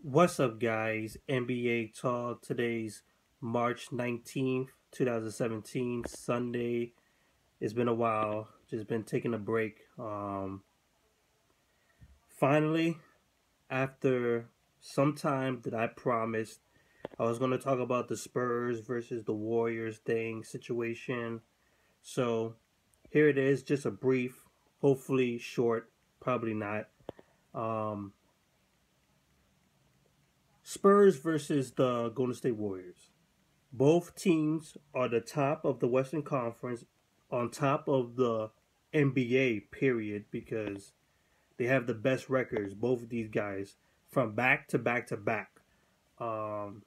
What's up, guys? NBA Talk. Today's March 19th, 2017, Sunday. It's been a while. Just been taking a break. Finally, after some time that I promised, I was going to talk about the Spurs versus the Warriors thing situation. So, here it is. Just a brief, hopefully short, probably not. Um, Spurs versus the Golden State Warriors. Both teams are the top of the Western Conference, on top of the NBA, period, because they have the best records, both of these guys, from back to back to back. Um,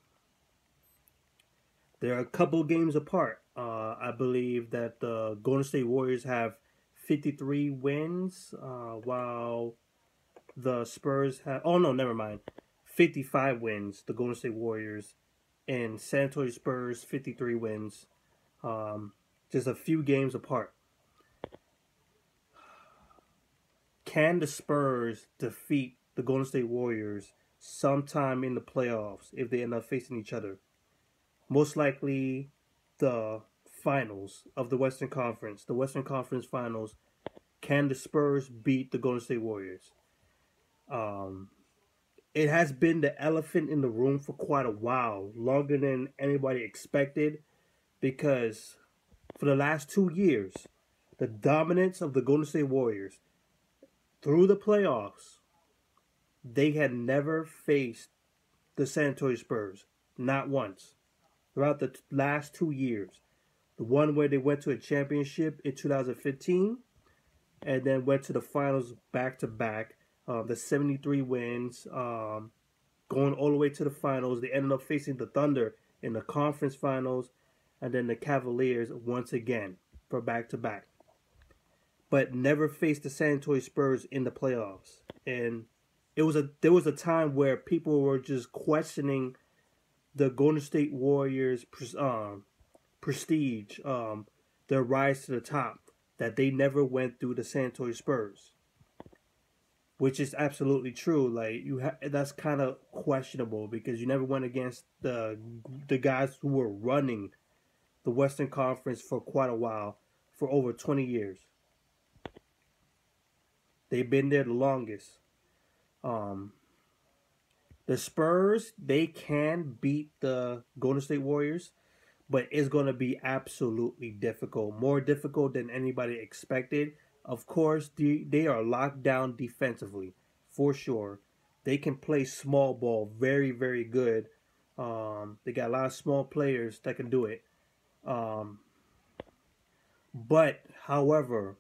they're a couple games apart. I believe that the Golden State Warriors have 53 wins, while the Spurs have. Oh, no, never mind. 55 wins, the Golden State Warriors, and San Antonio Spurs 53 wins, just a few games apart. Can the Spurs defeat the Golden State Warriors sometime in the playoffs if they end up facing each other? Most likely the finals of the Western Conference, the Western Conference finals. Can the Spurs beat the Golden State Warriors? Um, it has been the elephant in the room for quite a while, longer than anybody expected, because for the last 2 years, the dominance of the Golden State Warriors through the playoffs, they had never faced the San Antonio Spurs, not once. Throughout the last 2 years, the one where they went to a championship in 2015, and then went to the finals back to back. The 73 wins, going all the way to the finals. They ended up facing the Thunder in the conference finals, and then the Cavaliers once again for back to back. But never faced the San Antonio Spurs in the playoffs. And there was a time where people were just questioning the Golden State Warriors' prestige, their rise to the top, that they never went through the San Antonio Spurs, which is absolutely true. Like that's kind of questionable because you never went against the guys who were running the Western Conference for quite a while, for over 20 years. They've been there the longest. Um, the Spurs, they can beat the Golden State Warriors, but it's going to be absolutely difficult. More difficult than anybody expected. Of course, they are locked down defensively, for sure. They can play small ball very, very good. They got a lot of small players that can do it. Um, but, however,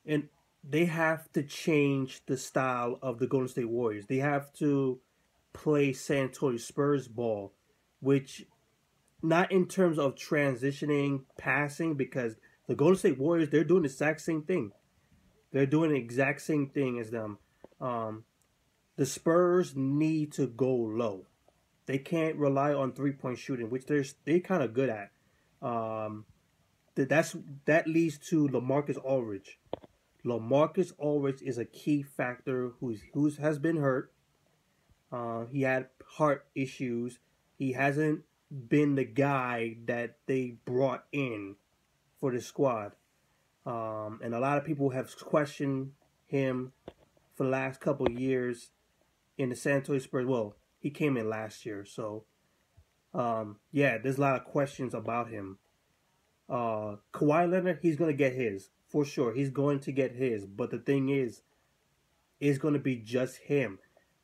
and they have to change the style of the Golden State Warriors. They have to play San Antonio Spurs ball, which not in terms of transitioning, passing, because the Golden State Warriors, they're doing the exact same thing. They're doing the exact same thing as them. The Spurs need to go low. They can't rely on 3-point shooting, which they kind of good at. That leads to LaMarcus Aldridge. LaMarcus Aldridge is a key factor who has been hurt. He had heart issues. He hasn't been the guy that they brought in for the squad. And a lot of people have questioned him for the last couple of years in the San Antonio Spurs. Well, he came in last year, so yeah, there's a lot of questions about him. Kawhi Leonard, he's gonna get his for sure. He's going to get his, but the thing is, it's gonna be just him.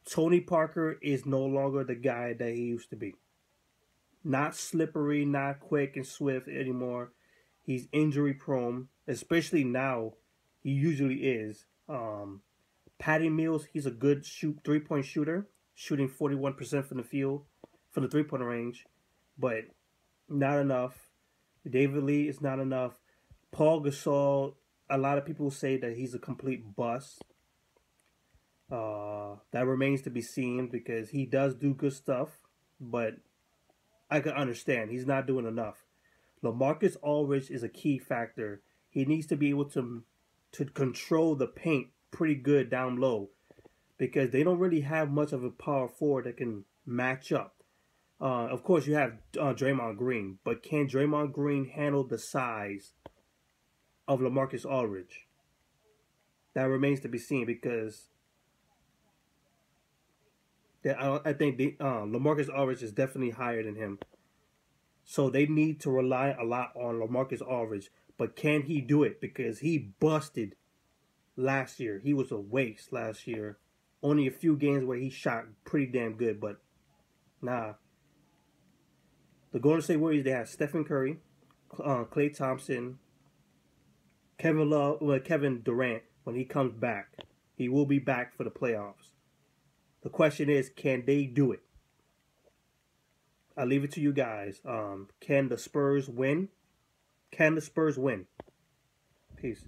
Tony Parker is no longer the guy that he used to be. Not slippery, not quick and swift anymore. He's injury prone, especially now. He usually is. Patty Mills, he's a good 3-point shooter, shooting 41% from the field, from the 3-point range, but not enough. David Lee is not enough. Paul Gasol, a lot of people say that he's a complete bust. That remains to be seen because he does do good stuff, but I can understand he's not doing enough. LaMarcus Aldridge is a key factor. He needs to be able to control the paint pretty good down low, because they don't really have much of a power forward that can match up. Of course, you have Draymond Green, but can Draymond Green handle the size of LaMarcus Aldridge? That remains to be seen because I think LaMarcus Aldridge is definitely higher than him. So they need to rely a lot on LaMarcus Aldridge. But can he do it? Because he busted last year. He was a waste last year. Only a few games where he shot pretty damn good, but nah. The Golden State Warriors, they have Stephen Curry, Klay Thompson, Kevin Durant when he comes back. He will be back for the playoffs. The question is, can they do it? I leave it to you guys. Can the Spurs win? Can the Spurs win? Peace.